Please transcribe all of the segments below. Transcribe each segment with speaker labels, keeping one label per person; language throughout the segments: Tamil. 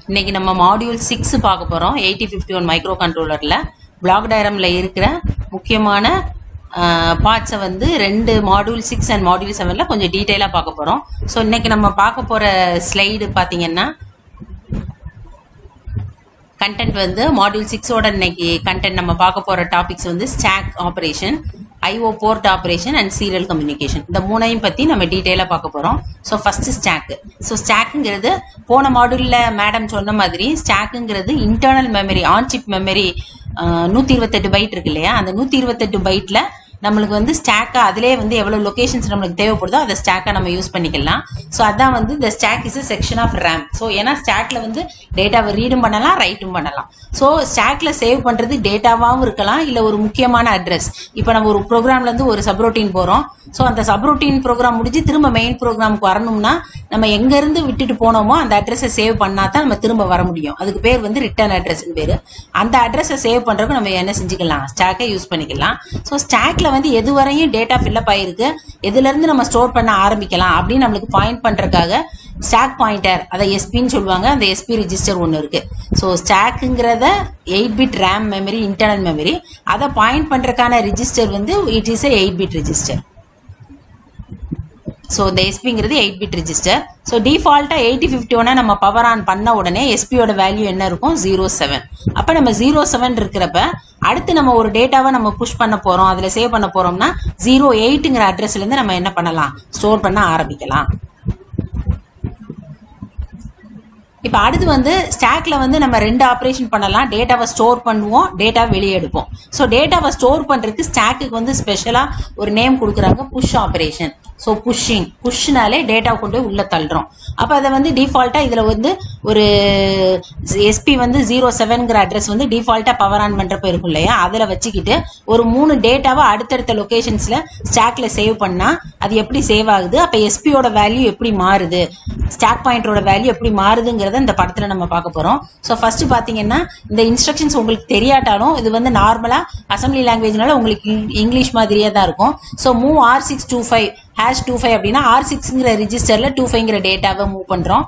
Speaker 1: இன்னைக்கு நம்ம மாடியூல் 6 பார்க்க போறோம். 8051 மைக்ரோ கண்ட்ரோலர்ல பிளாக் டயக்ராம்ல இருக்கிற முக்கியமான பார்ட்ஸை வந்து ரெண்டு மாடியூல் 6 அண்ட் மாடியூல் 7ல கொஞ்சம் டீட்டெயிலா பார்க்க போறோம். ஸோ இன்னைக்கு நம்ம பார்க்க போற ஸ்லைடு பாத்தீங்கன்னா கண்டென்ட் வந்து மாடியூல் 6ஓட இன்னைக்கு கண்டென்ட் நம்ம பார்க்க போற டாபிக்ஸ் வந்து stack operation, IO port operation and serial communication. இந்த மூணையும் பத்தி நம்ம டீட்டெயிலா பார்க்க போறோம். So first stack. ஸோ ஸ்டாக்குங்கிறது போன மாடியூல்ல மேடம் சொன்ன மாதிரி ஸ்டாக்குங்கிறது internal memory, on chip memory 128 byte இருக்கு இல்லையா, அந்த 128 பைட்ல நம்மளுக்கு வந்து ஸ்டாக்கா அதிலே வந்து எவ்வளவு லொகேஷன்ஸ் நம்மளுக்கு தேவைப்படுதோ அதை ஸ்டாக்கா நம்ம யூஸ் பண்ணிக்கலாம். ஸோ அதான் வந்து இந்த stack is section of RAM. So ஏன்னா ஸ்டாக்ல வந்து டேட்டாவை ரீடும் பண்ணலாம், ரைட்டும் பண்ணலாம். ஸோ ஸ்டாக்ல சேவ் பண்றது டேட்டாவாகவும் இருக்கலாம், இல்ல ஒரு முக்கியமான அட்ரஸ். இப்போ நம்ம ஒரு ப்ரோக்ராம்ல இருந்து ஒரு சப்ரோட்டீன் போறோம். ஸோ அந்த சப்ரோட்டீன் ப்ரோக்ராம் முடிஞ்சு திரும்ப மெயின் ப்ரோக்ராமுக்கு வரணும்னா நம்ம எங்க இருந்து விட்டுட்டு போனோமோ அந்த அட்ரஸை சேவ் பண்ணா தான் நம்ம திரும்ப வர முடியும். அதுக்கு பேர் வந்து ரிட்டர்ன் அட்ரஸ் பேரு. அந்த அட்ரஸை சேவ் பண்றதுக்கு நம்ம என்ன செஞ்சுக்கலாம், ஸ்டாக்கை யூஸ் பண்ணிக்கலாம். ஸோ ஸ்டாக்ல வந்து எது வரையும் டேட்டா ஃபில்லப் ஆயிருக்கு, எதுல இருந்து நம்ம ஸ்டோர் பண்ண ஆரம்பிக்கலாம் அப்படின்னு நம்மளுக்கு பாயிண்ட் பண்றதுக்காக ஸ்டாக் பாயிண்டர், அதை எஸ்பின்னு சொல்லுவாங்க. அந்த எஸ்பி ரெஜிஸ்டர் ஒன்று இருக்கு. ஸோ ஸ்டாக்குங்கிறத 8 bit RAM memory, internal memory, அதை பாயிண்ட் பண்றதுக்கான ரெஜிஸ்டர் வந்து it is 8 bit register. So இந்த எஸ்பிங்கிறது 8 பிட் ரெஜிஸ்டர். ஸோ டிஃபால்ட்டா 8051 நம்ம பவர் ஆன் பண்ண உடனே எஸ்பியோட வேல்யூ என்ன இருக்கும், 07. அப்ப நம்ம 07 இருக்கிறப்ப அடுத்து நம்ம ஒரு டேட்டாவை நம்ம புஷ் பண்ண போறோம், அதுல சேவ் பண்ண போறோம்னா 08ங்கிற அட்ரஸ்ல இருந்து நம்ம என்ன பண்ணலாம், ஸ்டோர் பண்ண ஆரம்பிக்கலாம். இப்ப அடுத்து வந்து ஸ்டாக்ல வந்து நம்ம ரெண்டு ஆபரேஷன் பண்ணலாம். டேட்டாவை ஸ்டோர் பண்ணுவோம், டேட்டா வெளியே எடுப்போம். ஸோ டேட்டாவை ஸ்டோர் பண்றதுக்கு ஸ்டாக்குக்கு வந்து ஸ்பெஷலா ஒரு நேம் கொடுக்குறாங்க, புஷ் ஆபரேஷன். ஸோ புஷ்ஷிங், புஷ்னாலே டேட்டா கொண்டு போய் உள்ள தள்ளுறோம். அப்ப அதை வந்து டிஃபால்ட்டா இதுல வந்து ஒரு எஸ்பி வந்து 07ங்கிற அட்ரஸ் வந்து டிஃபால்ட்டா பவர் ஆன் பண்றப்ப இருக்கும் இல்லையா, அதுல வச்சுக்கிட்டு ஒரு 3 டேட்டாவை அடுத்தடுத்த லொகேஷன்ஸ்ல ஸ்டாக்ல சேவ் பண்ணா அது எப்படி சேவ் ஆகுது, அப்ப எஸ்பியோட வேல்யூ எப்படி மாறுது, ஸ்டாக் பாயிண்டரோட வேல்யூ எப்படி மாறுதுங்கிறத இந்த படத்துல நம்ம பார்க்க போறோம். ஸோ ஃபர்ஸ்ட் பாத்தீங்கன்னா இந்த இன்ஸ்ட்ரக்ஷன்ஸ் உங்களுக்கு தெரியாட்டாலும் இது வந்து நார்மலா அசம்பிளி லாங்குவேஜ்னால உங்களுக்கு இங்கிலீஷ் மாதிரியே தான் இருக்கும். ஸோ மூவ் R625 #25 அப்படின்னா R6ங்கிற ரெஜிஸ்டர்ல 25ங்கிற டேட்டாவை மூவ் பண்றோம்.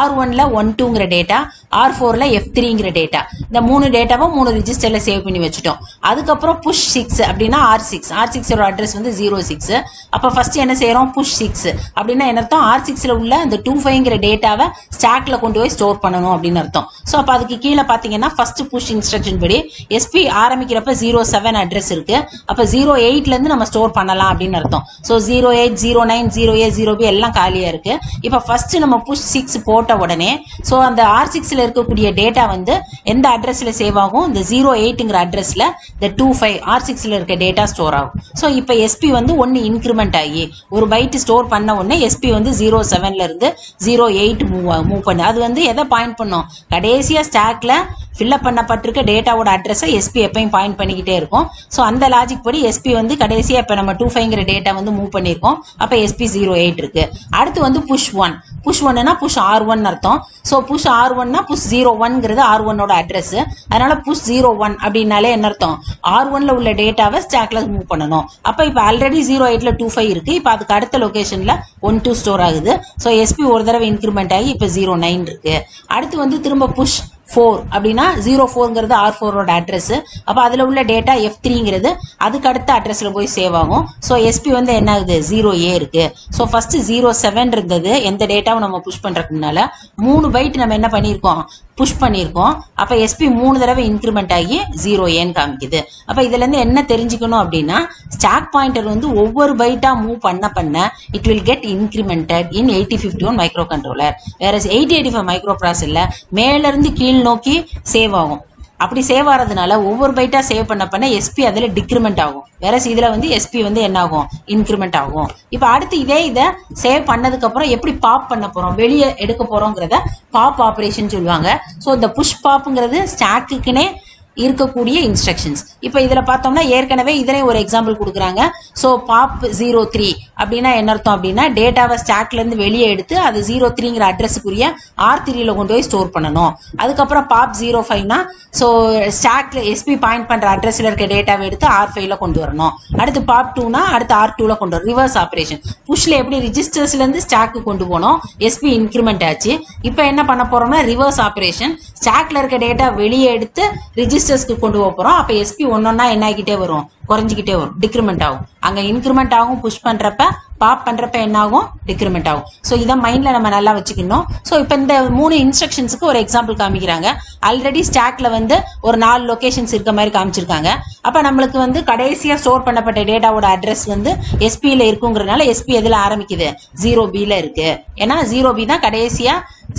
Speaker 1: R1ல 12ங்கிற டேட்டா, R4ல F3ங்கிற டேட்டா. இந்த 3 டேட்டாவை 3 ரெஜிஸ்டர்ல சேவ் பண்ணி வச்சுட்டோம். அதுக்கப்புறம் புஷ் 6 அப்படின்னா R6ஓட அட்ரஸ் வந்து 06. அப்ப ஃபர்ஸ்ட் என்ன செய்யறோம், புஷ் 6 அப்படின்னா என்ன அர்த்தம், R6ல உள்ள அந்த 25ங்கிற டேட்டாவை ஸ்டாக்ல கொண்டு போய் ஸ்டோர் பண்ணணும் அப்படின்னு அர்த்தம். ஸோ அப்ப அதுக்கு கீழே பாத்தீங்கன்னா ஃபர்ஸ்ட் புஷ் இன்ஸ்ட்ரக்ஷன் படி எஸ்பி ஆரம்பிக்கிறப்ப 07 அட்ரஸ் இருக்கு. அப்ப 08ல இருந்து நம்ம ஸ்டோர் பண்ணலாம் அப்படின்னு அர்த்தம். ஸோ 08, 09, 0A, 0B எல்லாம் காலியா இருக்கு. இப்ப ஃபர்ஸ்ட் நம்ம புஷ் 6 போட்ட உடனே சோ அந்த R6ல இருக்கக்கூடிய டேட்டா வந்து எந்த அட்ரஸ்ல சேவ் ஆகும், இந்த 08ங்கிற அட்ரஸ்ல இந்த 25 R6ல இருக்க டேட்டா ஸ்டோர் ஆகும். சோ இப்ப எஸ்பி வந்து 1 இன்கிரிமெண்ட் ஆகி ஒரு பைட் ஸ்டோர் பண்ண உடனே எஸ்பி வந்து 07ல இருந்து 08 மூவ் பண்ணு. அது வந்து எதை பாயிண்ட் பண்ணும், கடைசியா ஸ்டாக்ல ஃபில்அப் பண்ணப்பட்டிருக்க டேட்டாவோட அட்ரஸை எஸ்பி எப்பயும் பாயிண்ட் பண்ணிக்கிட்டே இருக்கும். சோ அந்த லாஜிக் படி எஸ்பி வந்து கடைசியா இப்ப நம்ம 25ங்கிற டேட்டா வந்து மூவ் பண்ணிருக்கோம். அப்ப எஸ்பி 08 இருக்கு. அடுத்து வந்து புஷ் 1. புஷ் 1னா புஷ் R1 அர்த்தம். சோ புஷ் R1னா புஷ் 01ங்கிறது R1ஓட அட்ரஸ். அதனால புஷ் 01 அப்படின்னாலே என்ன அர்த்தம், R1ல உள்ள டேட்டாவை ஸ்டாக்ல மூவ் பண்ணணும். அப்ப இப்ப ஆல்ரெடி 08ல 25 இருக்கு. இப்ப அதுக்கு அடுத்த லொகேஷன்ல 12 ஸ்டோர் ஆகுது. சோ எஸ்பி ஒரு தடவை இன்கிரிமெண்ட் ஆகி இப்ப 09 இருக்கு. அடுத்து வந்து திரும்ப புஷ் 4 அப்படின்னா 04ங்கிறது R4ஓட அட்ரஸ். அப்ப அதுல உள்ள டேட்டா F3ங்கிறது அதுக்கு அடுத்த அட்ரஸ்ல போய் சேவ் ஆகும். சோ எஸ்பி வந்து என்ன ஆகுது, 0A இருக்கு. சோ ஃபர்ஸ்ட் 07 இருந்தது, எந்த டேட்டாவும் நம்ம புஷ் பண்றதுக்கு முன்னால 3 பைட் நம்ம என்ன பண்ணிருக்கோம், புஷ் பண்ணிருக்கோம். அப்ப எஸ்பி 3 தடவை இன்கிரிமெண்ட் ஆகி 0Aன்னு காமிக்குது. அப்ப இதுல இருந்து என்ன தெரிஞ்சுக்கணும் அப்படின்னா, ஸ்டாக் பாயிண்டர் வந்து ஒவ்வொரு பைட்டா மூவ் பண்ண it will get incremented in 8051 microcontroller. வேற 8085 மைக்ரோ ப்ராசஸர்ல மேல இருந்து கீழ் நோக்கி சேவ் ஆகும். அப்படி சேவ் ஆறதுனால ஒவ்வொரு பைட்டா சேவ் பண்ண எஸ்பி அதுல டிக்ரிமெண்ட் ஆகும். வேற இதுல வந்து எஸ்பி வந்து என்ன ஆகும், இன்கிரிமெண்ட் ஆகும். இப்ப அடுத்து இதை சேவ் பண்ணதுக்கு அப்புறம் எப்படி பாப் பண்ண போறோம், வெளியே எடுக்க போறோம்ங்கிறத பாப் ஆபரேஷன் சொல்லுவாங்க. சோ இந்த புஷ் பாப்ங்கிறது ஸ்டாக்குக்குனே இருக்கக்கூடிய இன்ஸ்ட்ரக்ஷன்ஸ். இப்போ இதுல பார்த்தோம்னா ஏற்கனவே இதனை ஒரு எக்ஸாம்பிள் கொடுக்குறாங்க. ஸோ பாப் 03 அப்படின்னா என்ன அர்த்தம் அப்படின்னா டேட்டாவை ஸ்டாக்ல இருந்து வெளியே எடுத்து அது 03ங்கிற அட்ரஸுக்குரிய R3ல கொண்டு போய் ஸ்டோர் பண்ணணும். அதுக்கப்புறம் பாப் 05னா ஸோ ஸ்டாக்ல எஸ்பி பாயிண்ட் பண்ற அட்ரஸ்ல இருக்க டேட்டாவை எடுத்து R5ல கொண்டு வரணும். அடுத்து பாப் 2னா அடுத்து R2ல கொண்டு வரும். Reverse operation. புஷ்ல எப்படி ரிஜிஸ்டர்ஸ்ல இருந்து ஸ்டாக்கு கொண்டு போனோம், எஸ்பி இன்கிரிமெண்ட் ஆச்சு. இப்போ என்ன பண்ண போறோம்னா ரிவர்ஸ் ஆபரேஷன். ஸ்டாக்ல இருக்க டேட்டா வெளியே எடுத்து ரிஜிஸ்டர்ஸ்க்கு கொண்டு போக போறோம். அப்ப எஸ்பி ஒன்னொன்னா என்ன ஆகிட்டே வரும், குறைஞ்சிக்கிட்டே வரும், டிக்ரிமெண்ட் ஆகும். அங்க இன்கிரிமெண்ட் ஆகும் புஷ் பண்றப்ப, பாப் பண்றப்ப என்ன ஆகும், டிக்ரிமெண்ட் ஆகும். ஸோ இதை மைண்ட்ல நம்ம நல்லா வச்சுக்கணும். ஸோ இப்போ இந்த 3 இன்ஸ்ட்ரக்ஷன்ஸுக்கு ஒரு எக்ஸாம்பிள் காமிக்கிறாங்க. ஆல்ரெடி ஸ்டாக்ல வந்து ஒரு 4 லொகேஷன்ஸ் இருக்க மாதிரி காமிச்சிருக்காங்க. அப்ப நம்மளுக்கு வந்து கடைசியா ஸ்டோர் பண்ணப்பட்ட டேட்டாவோட அட்ரஸ் வந்து எஸ்பியில இருக்குங்கிறதுனால எஸ்பி எதுல ஆரம்பிக்குது, 0B இருக்கு. ஏன்னா 0B தான் கடைசியா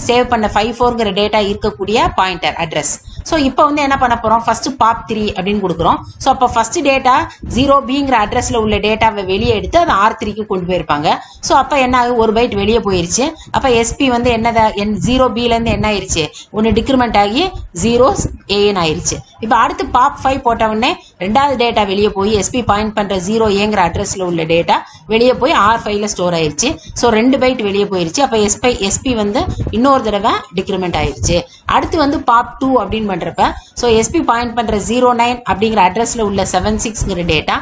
Speaker 1: சேவ் பண்ண 54ங்கிற டேட்டா இருக்கக்கூடிய பாயிண்டர் அட்ரஸ். ஸோ இப்போ வந்து என்ன பண்ண போறோம், ஃபர்ஸ்ட் பாப் 3 அப்படின்னு கொடுக்குறோம். ஸோ அப்போ ஃபர்ஸ்ட் டேட்டா 0Bங்கிற அட்ரஸ்ல உள்ள டேட்டாவை வெளியே எடுத்து அது R3க்கு கொண்டு போயிருப்பாங்க. ஸோ அப்போ என்ன ஆகும், ஒரு பைட் வெளியே போயிருச்சு. அப்போ எஸ்பி வந்து என்னதா 0Bல இருந்து என்ன ஆயிருச்சு, ஒன்னு டிக்ரிமெண்ட் ஆகி 0AN ஆயிருச்சு. இப்போ அடுத்து பாப் 5 போட்ட உடனே ரெண்டாவது டேட்டா வெளியே போய் எஸ்பி பாயிண்ட் பண்ற 0Aங்கிற அட்ரஸ்ல உள்ள டேட்டா வெளியே போய் R5ல ஸ்டோர் ஆயிருச்சு. ஸோ 2 பைட் வெளியே போயிருச்சு. அப்போ எஸ்பி வந்து இன்னொரு தடவை டிக்ரிமெண்ட் ஆயிருச்சு. அடுத்து வந்து பாப் 2 அப்படின்னு பண்றப்ப ஸோ எஸ்பி பாயிண்ட் பண்ற 09 அப்படிங்கிற அட்ரஸ்ல உள்ள 76ங்கிற டேட்டா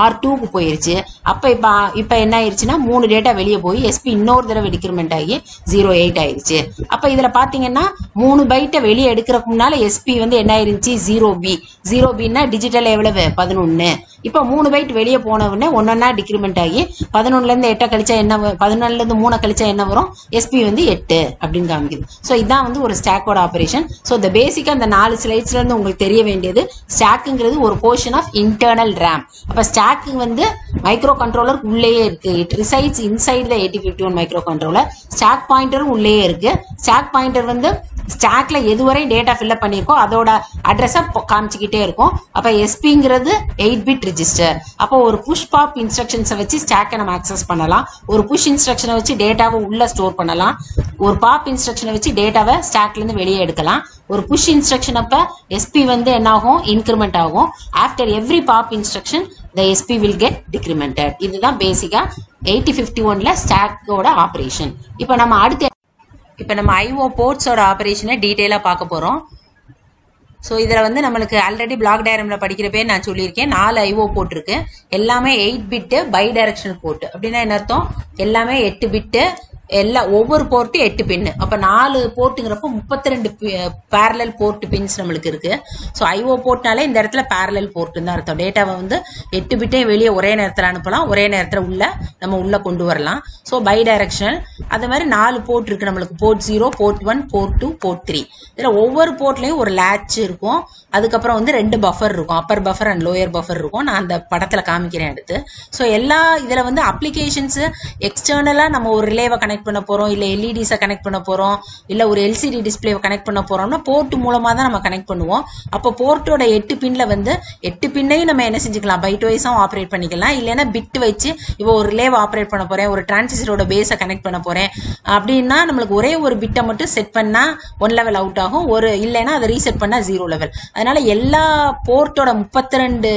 Speaker 1: R2க்கு போயிருச்சு. அப்ப இப்ப என்ன ஆயிருச்சுன்னா 3 டேட்டா வெளியே போய் எஸ்பி இன்னொரு தடவை டிக்ரிமெண்ட் ஆகி 08 ஆயிருச்சு. அப்ப இதுல பாத்தீங்கன்னா 3 பைட்டை வெளியே எடுக்கிறதுக்கு முன்னால எஸ்பி வந்து என்ன ஆயிருச்சு, 0Bன்னா டிஜிட்டல் எவ்வளவு 11. இப்ப 3 பைட் வெளியே போன உடனே ஒன்னொன்னா டிக்ரிமெண்ட் ஆகி 11ல இருந்து 8 கழிச்சா என்ன, 14ல இருந்து 3 கழிச்சா என்ன வரும், எஸ்பி வந்து 8 அப்படின்னு காமிக்குது. ஸோ இதான் வந்து ஒரு ஸ்டாக்கோட ஆபரேஷன். ஸோ இந்த பேசிக்கா இந்த 4 ஸ்லைட்ஸ்ல இருந்து உங்களுக்கு தெரிய வேண்டியது, ஸ்டாக்குங்கிறது ஒரு போர்ஷன் ஆஃப் இன்டர்னல் ரேம். அப்ப ஸ்டாக் வந்து மைக்ரோ கண்ட்ரோலர் உள்ளேயே இருக்கு. It resides inside the 8051 microcontroller. Stack பாயிண்டரும் உள்ளேயே இருக்கு. ஸ்டாக் பாயிண்டர் வந்து ஸ்டாக்ல எதுவரை டேட்டா ஃபில்அப் பண்ணிருக்கோ அதோட அட்ரஸ காமிச்சுக்கிட்டே இருக்கும். அப்ப எஸ்பிங்கிறது 8-பிட் ரெஜிஸ்டர். அப்போ ஒரு புஷ் பாப் இன்ஸ்ட்ரக்ஷன்ஸை வச்சு ஸ்டாக்கை நம்ம ஆக்சஸ் பண்ணலாம். ஒரு புஷ் இன்ஸ்ட்ரக்ஷனை வச்சு டேட்டாவை உள்ள ஸ்டோர் பண்ணலாம். ஒரு பாப் இன்ஸ்ட்ரக்ஷனை வச்சு டேட்டாவை ஸ்டாக்ல இருந்து வெளியே எடுக்கலாம். ஒரு புஷ் இன்ஸ்ட்ரக்ஷன் அப்ப எஸ்பி வந்து என்ன ஆகும், இன்கிரிமெண்ட் ஆகும். After every pop instruction the SP will get decremented. இதுதான் பேசிக்கா 8051ல ஸ்டாக்கோட ஆபரேஷன். இப்ப நம்ம IO போர்ட்ஸோட ஆபரேஷனை டீடைலா பார்க்க போறோம். ஸோ இதில் வந்து நம்மளுக்கு ஆல்ரெடி பிளாக் டயக்ராம்ல படிக்கிறப்பே நான் சொல்லியிருக்கேன், 4 IO போர்ட் இருக்கு. எல்லாமே 8 பிட்டு பை டைரக்ஷனல் போர்ட். அப்படின்னா என்ன அர்த்தம், எல்லாமே 8 பிட்டு, ஒவ்வொரு போர்ட்டு 8 பின். அப்ப 4 போர்ட்டுங்கிறப்ப 32 பேரலல் போர்ட் பின்ஸ் நம்மளுக்கு இருக்கு. ஸோ IO போர்ட்னாலே இந்த இடத்துல பேரலல் போர்ட் தான் அர்த்தம். டேட்டாவை வந்து 8 பிட்டையும் வெளியே ஒரே நேரத்தில் அனுப்பலாம், ஒரே நேரத்தில் நம்ம உள்ள கொண்டு வரலாம். So bidirectional. அது மாதிரி 4 போர்ட் இருக்கு நம்மளுக்கு. Port 0, port 1, port 2, port 3. இதுல ஒவ்வொரு போர்ட்லயும் ஒரு லேட்ச் இருக்கும். அதுக்கப்புறம் வந்து 2 பஃபர் இருக்கும், upper buffer and lower buffer இருக்கும். நான் அந்த படத்துல காமிக்கிறேன் எடுத்து. ஸோ இதுல வந்து அப்ளிகேஷன்ஸ் எக்ஸ்டர்னலா நம்ம ஒரு ரிலேவை கனெக்ட் பண்ண போறோம், இல்ல எல்இடிஸை கனெக்ட் பண்ண போறோம், இல்ல ஒரு எல்சிடி டிஸ்பிளேவை கனெக்ட் பண்ண போறோம்னா போர்ட் மூலமா தான் நம்ம கனெக்ட் பண்ணுவோம். அப்போ போர்ட்டோட 8 பின்ல வந்து 8 பின்னையும் நம்ம என்ன செஞ்சுக்கலாம், பைட் வைஸும் ஆப்ரேட் பண்ணிக்கலாம். இல்லைன்னா பிட் வச்சு இப்போ ஒரு ரிலேவை ஆப்ரேட் பண்ண போறேன், ஒரு டிரான்சிஸ்டரோட பேஸை கனெக்ட் பண்ண போறேன் அப்படின்னா நம்மளுக்கு ஒரே ஒரு பிட்டை மட்டும் செட் பண்ணா 1 லெவல் அவுட் ஆகும், ஒரு இல்லைன்னா அதை ரீசெட் பண்ணா 0 லெவல். அதனால எல்லா போர்ட்டோட 32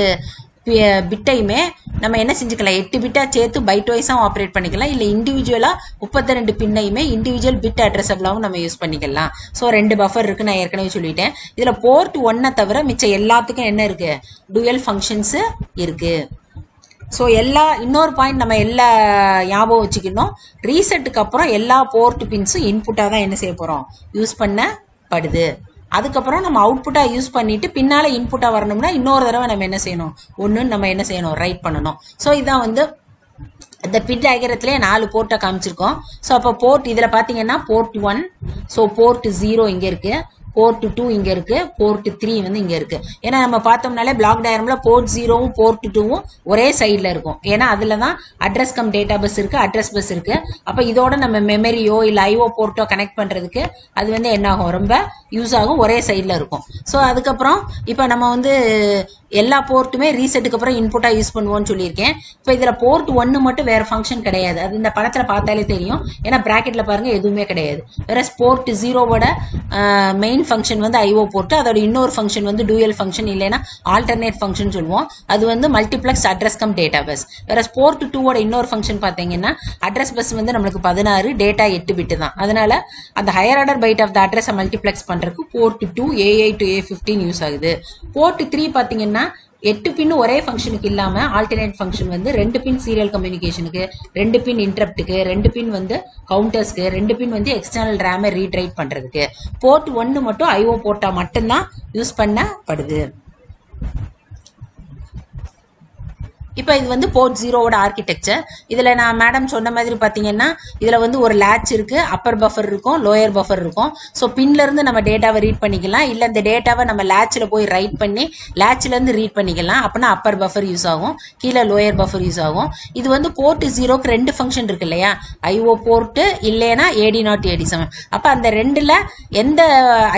Speaker 1: பிட்டையுமே நம்ம என்ன செஞ்சுக்கலாம், 8 பிட்டா சேர்த்து பைட் வைஸாவும் ஆப்ரேட் பண்ணிக்கலாம். இல்ல இண்டிவிஜுவலா 32 பின்னையுமே இண்டிவிஜுவல் பிட் அட்ரஸபிளாவும் நம்ம யூஸ் பண்ணிக்கலாம். ஸோ 2 பஃபர் இருக்கு, நான் ஏற்கனவே சொல்லிட்டேன். இதுல போர்ட் 1 தவிர மிச்சம் எல்லாத்துக்கும் என்ன இருக்கு, டூயல் ஃபங்க்ஷன்ஸ் இருக்கு. ஸோ இன்னொரு பாயிண்ட் நம்ம ஞாபகம் வச்சுக்கணும், ரீசெட்டுக்கு அப்புறம் எல்லா போர்ட் பின்ஸும் இன்புட்டா தான் என்ன செய்ய போறோம், யூஸ் பண்ணப்படுது. அதுக்கப்புறம் நம்ம அவுட்புட்டா யூஸ் பண்ணிட்டு பின்னால இன்புட்டா வரணும்னா இன்னொரு தடவை நம்ம என்ன செய்யணும், நம்ம என்ன செய்யணும், ரைட் பண்ணணும். ஸோ இதான் வந்து இந்த பிட் டயக்ராம்லயே 4 போர்ட்டை காமிச்சிருக்கோம். ஸோ அப்போ போர்ட் இதுல பாத்தீங்கன்னா போர்ட் 1, ஸோ போர்ட் 0 இங்க இருக்கு, போர்ட் 2 இங்க இருக்கு, போர்ட் 3 வந்து இங்க இருக்கு. ஏன்னா நம்ம பார்த்தோம்னாலே பிளாக் டயக்ராம்ல போர்ட் 0வும் போர்ட் 2வும் ஒரே சைட்ல இருக்கும். ஏன்னா அதுலதான் அட்ரஸ் கம் டேட்டா பஸ் இருக்கு, அட்ரஸ் பஸ் இருக்கு. அப்ப இதோட நம்ம மெமரியோ இல்ல IO போர்ட்டோ கனெக்ட் பண்றதுக்கு அது வந்து என்ன ஆகும், ரொம்ப யூஸ் ஆகும், ஒரே சைட்ல இருக்கும். ஸோ அதுக்கப்புறம் இப்ப நம்ம வந்து எல்லா போர்ட்டுமே ரீசெட்டுக்கு அப்புறம் இன்புட்டா யூஸ் பண்ணுவோம்னு சொல்லியிருக்கேன். இப்போ இதுல போர்ட் 1 மட்டும் வேற ஃபங்க்ஷன் கிடையாது, அது இந்த படத்துல பார்த்தாலே தெரியும். ஏன்னா பிராக்கெட்ல பாருங்க எதுவுமே கிடையாது. வேற போர்ட் 0வோட மெயின் மெயின் ஃபங்க்ஷன் வந்து ஐஓ போர்ட், அதோட இன்னொரு ஃபங்க்ஷன் வந்து டூயல் ஃபங்க்ஷன் இல்லைன்னா ஆல்டர்னேட் ஃபங்க்ஷன் சொல்லுவோம். அது வந்து multiplex address come data bus. வேற போர்ட் 2 இன்னொரு ஃபங்க்ஷன் பார்த்தீங்கன்னா அட்ரஸ் பஸ் வந்து நம்மளுக்கு 16, டேட்டா 8 பிட் தான். அதனால அந்த higher order byte of the அட்ரஸை மல்டிப்ளெக்ஸ் பண்றதுக்கு port 2 A8 to A15 use ஆகுது. போர்ட் 3 பார்த்தீங்கன்னா 8 பின் ஒரே ஃபங்க்ஷனுக்கு இல்லாம ஆல்டர்னேட் ஃபங்க்ஷன் வந்து 2 பின் சீரியல் கம்யூனிகேஷனுக்கு, 2 பின் இன்டரப்டுக்கு, 2 பின் வந்து கவுண்டர்ஸ்க்கு, 2 பின் வந்து எக்ஸ்டர்னல் ரேமை ரீட் ரைட் பண்றதுக்கு. போர்ட் 1 மட்டும் ஐஓ போர்ட்டா மட்டும்தான் யூஸ் பண்ணப்படுது. இப்போ இது வந்து போர்ட் 0வோட ஆர்கிடெக்சர். இதுல நான் மேடம் சொன்ன மாதிரி பாத்தீங்கன்னா இதுல வந்து ஒரு லேட்ச் இருக்கு, அப்பர் பஃபர் இருக்கும், லோயர் பஃபர் இருக்கும். ஸோ பின்ல இருந்து நம்ம டேட்டாவை ரீட் பண்ணிக்கலாம், இல்ல இந்த டேட்டாவை நம்ம லேட்ச்ல போய் ரைட் பண்ணி லேட்ச்ல இருந்து ரீட் பண்ணிக்கலாம். அப்படின்னா அப்பர் பஃபர் யூஸ் ஆகும், கீழே லோயர் பஃபர் யூஸ் ஆகும். இது வந்து போர்ட் 0க்கு 2 ஃபங்க்ஷன் இருக்கு இல்லையா, ஐஓ போர்ட் இல்லைன்னா AD0 AD7. அப்ப அந்த ரெண்டுல எந்த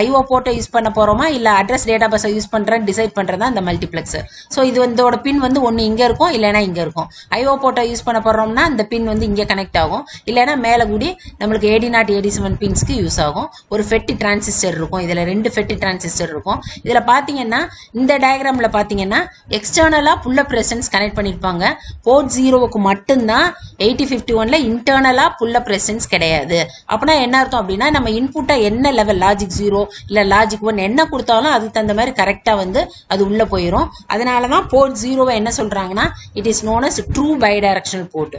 Speaker 1: ஐஓ போர்ட்டை யூஸ் பண்ண போறோமா இல்ல அட்ரஸ் டேட்டா பஸ்ஸை யூஸ் பண்றேன்னு டிசைட் பண்றதா இந்த மல்டிப்ளெக்ஸர். ஸோ இது இதோட பின் வந்து ஒன்னு இங்க இருக்கும் இல்லைன்னா இங்க இருக்கும். ஐஓ போர்ட்டை யூஸ் பண்ண போறோம்னா இந்த பின் வந்து இங்க கனெக்ட் ஆகும், இல்லைன்னா மேல கூடி நம்மளுக்கு AD0 AD7 பின்ஸ்க்கு யூஸ் ஆகும். ஒரு ஃபெட்டி டிரான்சிஸ்டர் இருக்கும், இதுல 2 ஃபெட்டி டிரான்சிஸ்டர் இருக்கும். இதுல பாத்தீங்கன்னா இந்த டயக்ராம்ல பாத்தீங்கன்னா எக்ஸ்டர்னலா புல் அப் ரெசிஸ்டன்ஸ் கனெக்ட் பண்ணிருப்பாங்க. போர்ட் 0க்கு மட்டும்தான் 8051ல இன்டர்னலா புல் அப் ரெசிஸ்டன்ஸ் கிடையாது. அப்படின்னா என்ன அர்த்தம் அப்படின்னா நம்ம இன்புட்டா என்ன லெவல் லாஜிக் 0 இல்ல லாஜிக் 1 என்ன கொடுத்தாலும் அதுக்கு தகுந்த மாதிரி கரெக்டா வந்து அது உள்ள போயிடும். அதனாலதான் போர்ட் 0வை என்ன சொல்றாங்கன்னா it is known as true bidirectional port.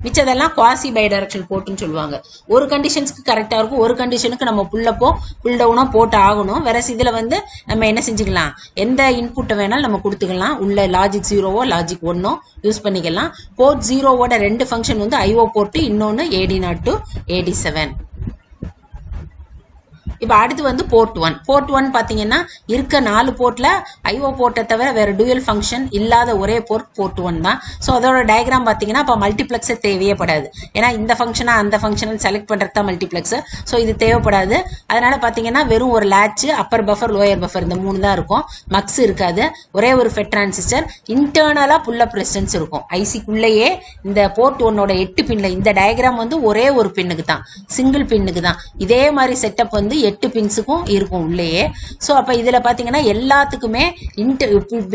Speaker 1: மிச்சதெல்லாம் குவாசி பைடைரக்ஷனல் போர்ட்னு சொல்லுவாங்க. ஒரு கண்டிஷன்ஸ்க்கு கரெக்டா இருக்கும், ஒரு கண்டிஷனுக்கு நம்ம புல்லப்போ புல் டவுனோ போட்டு ஆகணும். வேற இதுல வந்து நம்ம என்ன செஞ்சுக்கலாம், எந்த இன்புட்டை வேணாலும் நம்ம கொடுத்துக்கலாம். உள்ள லாஜிக் 0வோ லாஜிக் 1ஓ யூஸ் பண்ணிக்கலாம். போர்ட் 0வோட 2 ஃபங்க்ஷன் வந்து ஐஓ போர்ட், இன்னொன்னு AD0 to AD7. இப்ப அடுத்து வந்து போர்ட் 1. போர்ட் 1 பாத்தீங்கன்னா இருக்க 4 போர்ட்ல ஐஓ போர்ட்டை தவிர வேற டூயல் ஃபங்க்ஷன் இல்லாத ஒரே போர்ட் 1 தான். ஸோ அதோட டயக்ராம் பாத்தீங்கன்னா அப்ப மல்டிப்ளெக்ஸர் தேவையே படாது. ஏன்னா இந்த ஃபங்க்ஷனா அந்த ஃபங்க்ஷன் செலக்ட் பண்றது தான் மல்டிப்ளெக்ஸர். ஸோ இது தேவைப்படாது. அதனால பாத்தீங்கன்னா வெறும் ஒரு latch, upper buffer, lower buffer இந்த 3 தான் இருக்கும். மக்ஸ் இருக்காது. ஒரே ஒரு ஃபெட் டிரான்சிஸ்டர், இன்டர்னலா புல் அப் ரெசிஸ்டன்ஸ் இருக்கும். ஐசிக்குள்ளேயே இந்த போர்ட் 1ஓட 8 பின்ல இந்த டயக்ராம் வந்து ஒரே ஒரு பின்னுக்கு தான், சிங்கிள் பின்னுக்கு தான். இதே மாதிரி செட்டப் வந்து 8 பின்ஸுக்கும் இருக்கும் உள்ளேயே. சோ அப்ப இதுல பாத்தீங்கன்னா எல்லாத்துக்குமே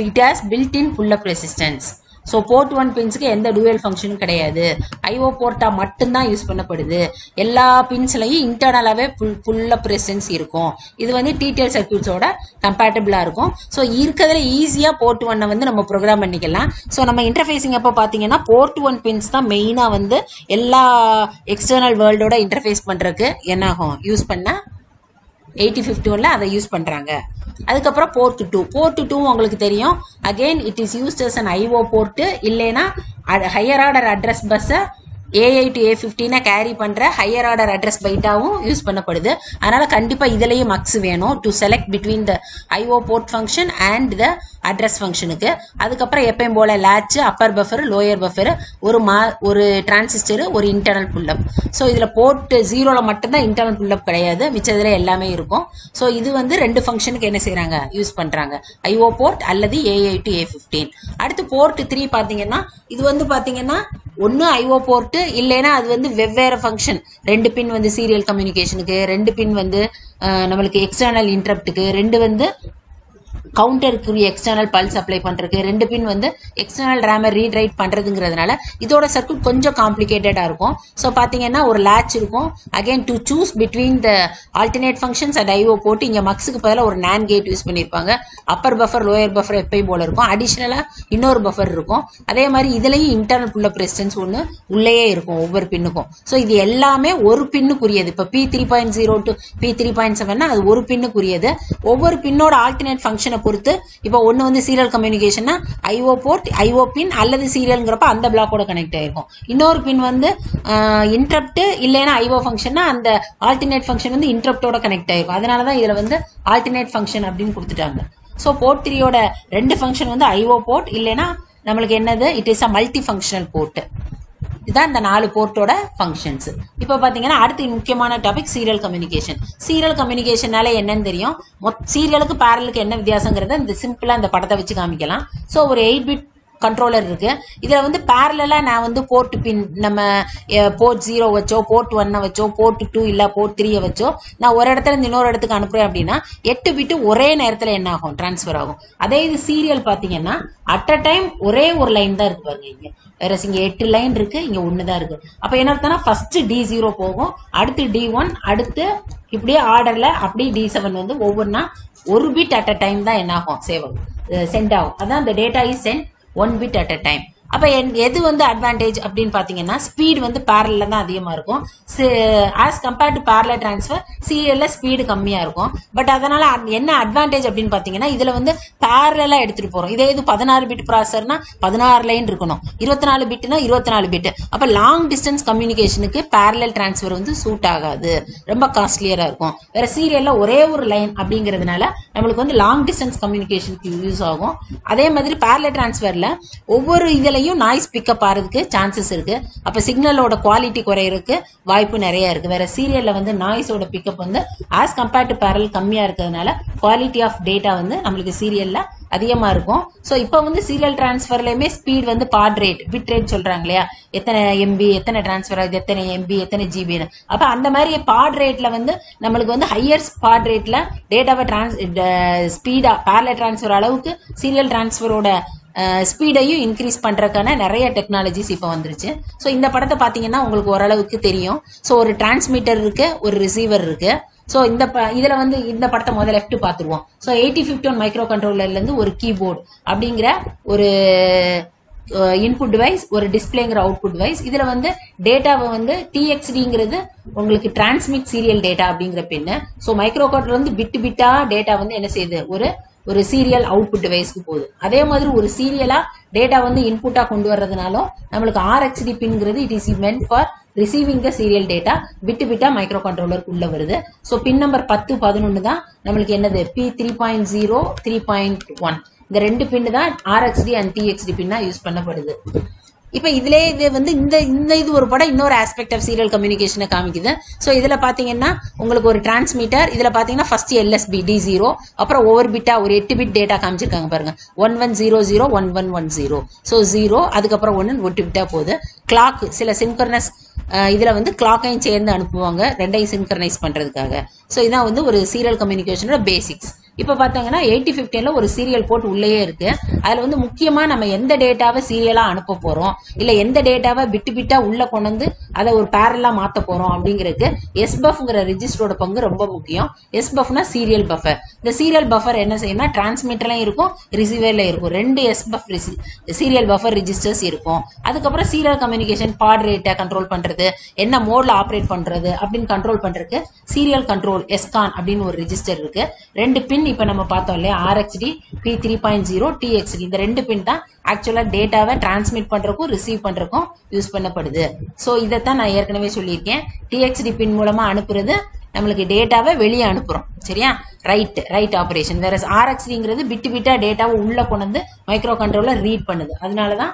Speaker 1: it has built in pull up resistance. So port 1 பின்ஸ்க்கு எந்த டூயல் ஃபங்க்ஷனும் கிடையாது, ஐஓ போர்ட்டா மட்டும்தான் யூஸ் பண்ணப்படுது. எல்லா பின்ஸ்லயும் இன்டர்னலாவே புல் அப் ரெசிஸ்டன்ஸ் இருக்கும். இது வந்து டிடிஎல் சர்க்யூட்ஸோட கம்பேட்டபிளா இருக்கும். சோ இருக்கிறதுல ஈஸியா போர்ட் 1 வந்து நம்ம ப்ரோக்ராம் பண்ணிக்கலாம். சோ நம்ம இன்டர்ஃபேசிங் அப்ப பாத்தீங்கன்னா போர்ட் 1 பின்ஸ் தான் மெயினா வந்து எல்லா எக்ஸ்டர்னல் வேர்ல்டோட இன்டர்ஃபேஸ் பண்றதுக்கு என்ன ஆகும், யூஸ் பண்ண 8051ல அதை யூஸ் பண்றாங்க. அதுக்கப்புறம் போர்ட் 2. போர்ட் 2 உங்களுக்கு தெரியும், again it is used as an IO port, இல்லைன்னா higher order address bus A8 to A15 carry பண்ற ஹையர் ஆர்டர் அட்ரஸ் பைட்டாவும் யூஸ் பண்ணப்படுது. அதனால கண்டிப்பா இதுலயும் மக்ஸ் வேணும் to select between the IO port function and the address ஃபங்க்ஷனுக்கு. அதுக்கப்புறம் எப்பயும் போல latch, upper buffer, lower buffer, ஒரு டிரான்சிஸ்டர், ஒரு இன்டர்னல் புல்லப். ஸோ இதுல போர்ட் 0ல மட்டும்தான் இன்டர்னல் புல்லப் கிடையாது, மிச்சதுல எல்லாமே இருக்கும். ஸோ இது வந்து 2 ஃபங்க்ஷனுக்கு என்ன செய்யறாங்க, யூஸ் பண்றாங்க, ஐஓ போர்ட் அல்லது A8 to A15. அடுத்து போர்ட் 3 பாத்தீங்கன்னா இது வந்து பாத்தீங்கன்னா ஒன்னு ஐஓ போர்ட், இல்லைன்னா அது வந்து வெவ்வேறு ஃபங்க்ஷன். 2 பின் வந்து சீரியல் கம்யூனிகேஷனுக்கு, 2 பின் வந்து நம்மளுக்கு எக்ஸ்டர்னல் இன்டரப்டுக்கு, 2 வந்து கவுண்டருக்கு எக்ஸ்டர்னல் பல்ஸ் அப்ளை பண்றதுக்கு, 2 பின் வந்து எக்ஸ்டர்னல் ரேமை ரீட் ரைட் பண்றதுங்கிறதுனால இதோட சர்க்யூட் கொஞ்சம் காம்ப்ளிகேட்டடா இருக்கும். ஸோ பாத்தீங்கன்னா ஒரு லேட்ச் இருக்கும். Again to choose between the alternate functions and IO போட்டு இங்க மக்ஸுக்கு பதிலாக ஒரு NAND கேட் யூஸ் பண்ணிருப்பாங்க. அப்பர் பஃபர், லோயர் பஃபர் எப்பயும் போல இருக்கும். அடிஷனலா இன்னொரு பஃபர் இருக்கும். அதே மாதிரி இதுலயும் இன்டர்னல் புல் அப் ரெசிஸ்டன்ஸ் ஒன்னு உள்ளேயே இருக்கும் ஒவ்வொரு பின்னுக்கும். ஸோ இது எல்லாமே ஒரு பின்னுக்குரியது. இப்ப P3.0 to P3.7 அது ஒரு பின்னுக்குரியது. ஒவ்வொரு பின்னோட ஆல்டர்னேட் ஃபங்க்ஷனை பொறுத்து இப்ப ஒன்னு வந்து சீரியல் கம்யூனிகேஷன்னா ஐஓ போர்ட், ஐஓ பின் அல்லது சீரியல்ங்கிறப்ப அந்த பிளாக்கோட கனெக்ட் ஆயிருக்கும். இன்னொரு பின் வந்து இன்டரப்ட் இல்லைன்னா ஐஓ ஃபங்க்ஷன்னா அந்த ஆல்டர்னேட் ஃபங்க்ஷன் வந்து இன்டரப்டோட கனெக்ட் ஆயிருக்கும். அதனாலதான் இதுல வந்து ஆல்டர்னேட் ஃபங்க்ஷன் அப்படின்னு கொடுத்துட்டாங்க. சோ போர்ட் 3யோட 2 ஃபங்க்ஷன் வந்து ஐஓ போர்ட், இல்லைன்னா நம்மளுக்கு என்னது, it is a multi functional port. இதுதான் இந்த 4 போர்ட்டோட ஃபங்க்ஷன்ஸ். இப்ப பாத்தீங்கன்னா அடுத்து முக்கியமான டாபிக் சீரியல் கம்யூனிகேஷன். சீரியல் கம்யூனிகேஷனால என்னன்னு தெரியும், சீரியலுக்கு பேரலுக்கு என்ன வித்தியாசங்கிறத இந்த சிம்பிளா இந்த படத்தை வச்சு காமிக்கலாம். சோ ஒரு 8 பிட் கண்ட்ரோலர் இருக்கு. இதுல வந்து பேரலா நான் வந்து போர்ட் பின் நம்ம போர்ட் 0 வச்சோ, போர்ட் 1 வச்சோ, போர்ட் 2 இல்ல போர்ட் 3 வச்சோ நான் ஒரு இடத்துல இருந்து இன்னொரு இடத்துக்கு அனுப்புறேன் அப்படின்னா 8 பிட்டு ஒரே நேரத்துல என்ன ஆகும், டிரான்ஸ்பர் ஆகும். அதே இது சீரியல் பாத்தீங்கன்னா அட் அ டைம் ஒரே ஒரு லைன் தான் இருக்கு பாருங்க. இங்க வேற இங்க 8 லைன் இருக்கு, இங்க 1 தான் இருக்கு. அப்ப என்ன அர்த்தம்னா ஃபர்ஸ்ட் D0 போகும், அடுத்து D1, அடுத்து இப்படியே ஆர்டர்ல அப்படியே D7 வந்து ஒவ்வொன்னா ஒரு பிட் அட் அ டைம் தான் என்ன ஆகும், சேவ் ஆகும், சென்ட் ஆகும். அதான் the data is sent 1 bit at a time. அப்ப எது வந்து அட்வான்டேஜ் அப்படின்னு பாத்தீங்கன்னா ஸ்பீட் வந்து பேரல்ல தான் அதிகமா இருக்கும். As compared to parallel transfer சீரியல்ல ஸ்பீடு கம்மியா இருக்கும். பட் அதனால என்ன அட்வான்டேஜ் அப்படின்னு பாத்தீங்கன்னா இதுல வந்து பேரலா எடுத்துட்டு போறோம். இதே இது 16 பிட் ப்ராசஸர்னா 16 லைன் இருக்கணும், 24 பிட்னா 24 பிட். அப்ப லாங் டிஸ்டன்ஸ் கம்யூனிகேஷனுக்கு பேரலல் டிரான்ஸ்ஃபர் வந்து சூட் ஆகாது, ரொம்ப காஸ்ட்லியரா இருக்கும். வேற சீரியல்ல ஒரே ஒரு லைன் அப்படிங்கறதுனால நம்மளுக்கு வந்து லாங் டிஸ்டன்ஸ் கம்யூனிகேஷனுக்கு யூஸ் ஆகும். அதே மாதிரி பேரலல் டிரான்ஸ்ஃபர்ல ஒவ்வொரு இதுல நாய்ஸ் பிக்கப் ஆறதுக்கு சான்சஸ் இருக்கு. அப்ப சிக்னலோட குவாலிட்டி குறையறதுக்கு வாய்ப்பு நிறைய இருக்கு. வேற சீரியல்ல வந்து நாய்ஸோட பிக்கப் வந்து ஆஸ் கம்பேர்ட் டு பேரலல் கம்மியா இருக்கிறதுனால குவாலிட்டி ஆஃப் டேட்டா வந்து நம்மளுக்கு சீரியல்ல அதிகமா இருக்கும். சோ இப்போ வந்து சீரியல் டிரான்ஸ்ஃபர்லயுமே ஸ்பீட் வந்து பாட் ரேட், பிட் ரேட் சொல்றாங்க இல்லையா, எத்தனை எம்பி, எத்தனை டிரான்ஸ்ஃபர் ஆகுது, எத்தனை எம்பி, எத்தனை ஜிபின்னு. அப்ப அந்த மாதிரி பாட் ரேட்ல வந்து நம்மளுக்கு வந்து ஹையர் பாட் ரேட்ல டேட்டாவை ஸ்பீடா பேரலல் டிரான்ஸ்ஃபர் அளவுக்கு சீரியல் டிரான்ஸ்ஃபரோட ஸ்பீடையும் இன்க்ரீஸ் பண்றதுக்கான நிறைய டெக்னாலஜிஸ் இப்போ வந்துருச்சு. ஸோ இந்த படத்தை பார்த்தீங்கன்னா உங்களுக்கு ஓரளவுக்கு தெரியும். ஸோ ஒரு டிரான்ஸ்மிட்டர் இருக்கு, ஒரு ரிசீவர் இருக்கு. ஸோ இதுல வந்து இந்த படத்தை முதல்ல லெஃப்ட் பார்த்துருவோம். ஸோ 8051 மைக்ரோ கண்ட்ரோலர்ல இருந்து ஒரு கீபோர்டு அப்படிங்கிற ஒரு இன்புட் டிவைஸ், ஒரு டிஸ்பிளேங்கிற அவுட்புட் டிவைஸ். இதுல வந்து டேட்டாவை வந்து TXDங்கிறது உங்களுக்கு டிரான்ஸ்மிட் சீரியல் டேட்டா அப்படிங்கிற பின்னு. ஸோ மைக்ரோ கண்ட்ரோலர் வந்து பிட்டா டேட்டா வந்து என்ன செய்யுது, ஒரு சீரியல் அவுட்புட் டிவைஸ்க்கு போகுது. அதே மாதிரி ஒரு சீரியலா டேட்டா வந்து இன்புட்டா கொண்டு வர்றதுனாலும் நம்மளுக்கு RxD பின்ங்கிறது it is meant for receiving the serial data பிட்டா மைக்ரோ கண்ட்ரோலருக்கு உள்ள வருது. ஸோ பின் நம்பர் 10, 11 தான் நம்மளுக்கு என்னது P3.0, 3.1 இந்த ரெண்டு பின் தான் RxD அண்ட் TXD பின்னா யூஸ் பண்ணப்படுது. இப்ப இதுல இது வந்து இந்த இது ஒரு படம் இன்னொரு ஆஸ்பெக்ட் ஆஃப் சீரியல் கம்யூனிகேஷனை காமிக்குது. சோ இதுல பாத்தீங்கன்னா உங்களுக்கு ஒரு டிரான்ஸ்மிட்டர், இதுல பாத்தீங்கன்னா ஃபர்ஸ்ட் LSB D0, அப்புறம் ஓவர் பிட்டா ஒரு 8 பிட் டேட்டா காமிச்சிருக்காங்க பாருங்க, 1100 1110. சோ 0 அதுக்கப்புறம் 1 8 பிட்டா போகுது. கிளாக் சில சின்கர்னஸ் இதுல வந்து கிளாக்கையும் சேர்ந்து அனுப்புவாங்க, ரெண்டையும் சின்கர்னைஸ் பண்றதுக்காக. சோ இதான் வந்து ஒரு சீரியல் கம்யூனிகேஷனோட பேசிக்ஸ். இப்ப பாத்தீங்கன்னா 8051ல ஒரு சீரியல் போர்ட் உள்ளேயே இருக்கு. அதுல வந்து முக்கியமா நம்ம எந்த டேட்டாவை சீரியலா அனுப்ப போறோம், இல்ல எந்த டேட்டாவை பிட்டா உள்ள கொண்டு வந்து அதை ஒரு பேரலா மாத்த போறோம் அப்படிங்கிறதுக்கு SBUFங்கிற ரெஜிஸ்டரோட பங்கு ரொம்ப முக்கியம். SBUFனா சீரியல் பஃபர். இந்த சீரியல் பஃபர் என்ன செய்யணும்னா டிரான்ஸ்மிட்டர்லயும் இருக்கும், ரிசீவர்ல இருக்கும். 2 SBUF சீரியல் பஃபர் ரெஜிஸ்டர்ஸ் இருக்கும். அதுக்கப்புறம் சீரியல் கம்யூனிகேஷன் பாட் ரேட்டை கண்ட்ரோல் பண்றது, என்ன மோட்ல ஆப்ரேட் பண்றது அப்படின்னு கண்ட்ரோல் பண்றதுக்கு சீரியல் கண்ட்ரோல் SCON அப்படின்னு ஒரு ரெஜிஸ்டர் இருக்கு. 2 பின் இப்ப நம்ம பார்த்தோம் இல்லையா, RxD, P3.0, TXD. இந்த 2 பின் தான் ஆக்சுவலா டேட்டாவை டிரான்ஸ்மிட் பண்றதுக்கும் ரிசீவ் பண்றதுக்கும் யூஸ் பண்ணப்படுது. சோ இதைத்தான் நான் ஏற்கனவே சொல்லியிருக்கேன். TXD பின் மூலமா அனுப்புறது நம்மளுக்கு டேட்டாவை வெளியே அனுப்புறோம், சரியா, ரைட் ஆபரேஷன். வேற RxDங்கிறது பிட்டா டேட்டாவை உள்ள கொண்டு வந்து மைக்ரோ கண்ட்ரோலர் ரீட் பண்ணுது. அதனாலதான்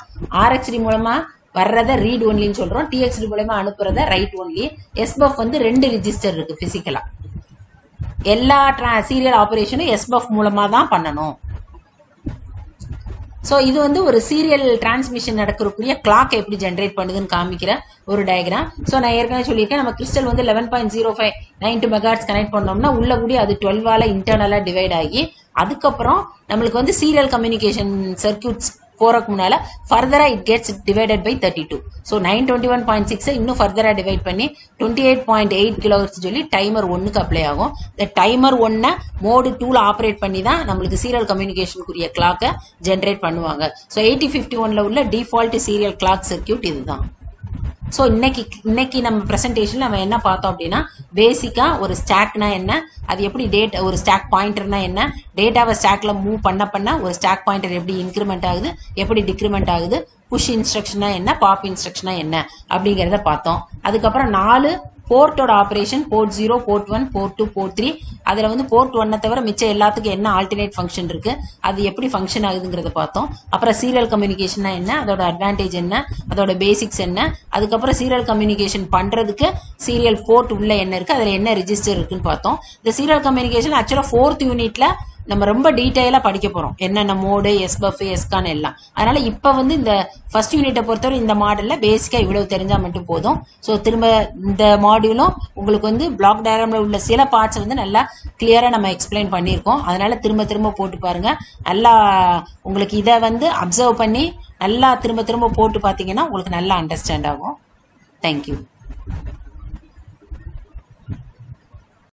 Speaker 1: RxD மூலமா வர்றத ரீட் ஒன்லின்னு சொல்றோம், TXD மூலமா அனுப்புறத ரைட் ஒன்லி. SBUF வந்து 2 ரெஜிஸ்டர் இருக்கு பிசிக்கலா. எல்லா சீரியல் ஆபரேஷனும் SBUF மூலமா தான் பண்ணணும். சோ இது வந்து ஒரு சீரியல் டிரான்ஸ்மிஷன் நடக்கக்கூடிய கிளாக் எப்படி ஜென்ரேட் பண்ணுதுன்னு காமிக்கிற ஒரு டயக்ராம். சோ நான் ஏற்கனவே சொல்லியிருக்கேன், நம்ம கிறிஸ்டல் வந்து 11.0592 மெகாஹெர்ட்ஸ் கனெக்ட் பண்ணோம்னா உள்ள கூடி அது 12ஆல இன்டர்னலா டிவைட் ஆகி அதுக்கப்புறம் நம்மளுக்கு வந்து சீரியல் கம்யூனிகேஷன் சர்க்கியூட்ஸ் போறதுக்கு முன்னால ஃபர்தரா it gets divided by 32. So 921.6 இன்னும் ஃபர்தரா டிவைட் பண்ணி 28.8 கிலோஹெர்ட்ஸ் சொல்லி டைமர் 1க்கு அப்ளை ஆகும். இந்த டைமர் 1 மோடு 2ல ஆப்ரேட் பண்ணி தான் நம்மளுக்கு சீரியல் கம்யூனிகேஷனுக்குரிய கிளாக்கை ஜென்ரேட் பண்ணுவாங்க. ஸோ 8051ல உள்ள டிஃபால்ட் சீரியல் கிளாக் சர்க்கியூட் இதுதான். ஸோ இன்னைக்கு நம்ம பிரசன்டேஷன்ல நம்ம என்ன பார்த்தோம் அப்படின்னா, பேசிக்கா ஒரு ஸ்டாக்னா என்ன, அது எப்படி ஒரு ஸ்டாக் பாயிண்டர்னா என்ன, டேட்டாவை ஸ்டாக்ல மூவ் பண்ண ஒரு ஸ்டாக் பாயிண்டர் எப்படி இன்க்ரிமெண்ட் ஆகுது, எப்படி டிக்ரிமெண்ட் ஆகுது, புஷ் இன்ஸ்ட்ரக்ஷனா என்ன, பாப் இன்ஸ்ட்ரக்ஷனா என்ன அப்படிங்கறத பார்த்தோம். அதுக்கப்புறம் 4 போர்ட்டோட operation, port 0, port 1, port 2, port 3. அதுல வந்து போர்ட் 1 தவிர மிச்சம் எல்லாத்துக்கும் என்ன ஆல்டர்னேட் ஃபங்க்ஷன் இருக்கு, அது எப்படி ஃபங்க்ஷன் ஆகுதுங்கிறத பார்த்தோம். அப்புறம் சீரியல் கம்யூனிகேஷன் என்ன, அதோட அட்வான்டேஜ் என்ன, அதோட பேசிக்ஸ் என்ன, அதுக்கப்புறம் சீரியல் கம்யூனிகேஷன் பண்றதுக்கு சீரியல் போர்ட் உள்ள என்ன இருக்கு, அதுல என்ன ரெஜிஸ்டர் இருக்குன்னு பார்த்தோம். இந்த சீரியல் கம்யூனிகேஷன் ஆக்சுவலா 4th யூனிட்ல நம்ம ரொம்ப டீட்டெயிலாக படிக்க போகிறோம், என்னென்ன மோடு, எஸ்பஃப், எஸ்கான் எல்லாம். அதனால இப்போ வந்து இந்த ஃபர்ஸ்ட் யூனிட்டை பொறுத்தவரை இந்த மாடலில் பேசிக்காக இவ்வளவு தெரிஞ்சால் மட்டும் போதும். ஸோ திரும்ப இந்த மாடியூலும் உங்களுக்கு வந்து பிளாக் டயக்ராமில் உள்ள சில பார்ட்ஸ் வந்து நல்லா கிளியராக நம்ம எக்ஸ்பிளைன் பண்ணியிருக்கோம். அதனால திரும்ப திரும்ப போட்டு பாருங்க. நல்லா உங்களுக்கு இதை வந்து அப்சர்வ் பண்ணி நல்லா திரும்ப திரும்ப போட்டு பார்த்தீங்கன்னா உங்களுக்கு நல்லா அண்டர்ஸ்டாண்ட் ஆகும். தேங்க்யூ.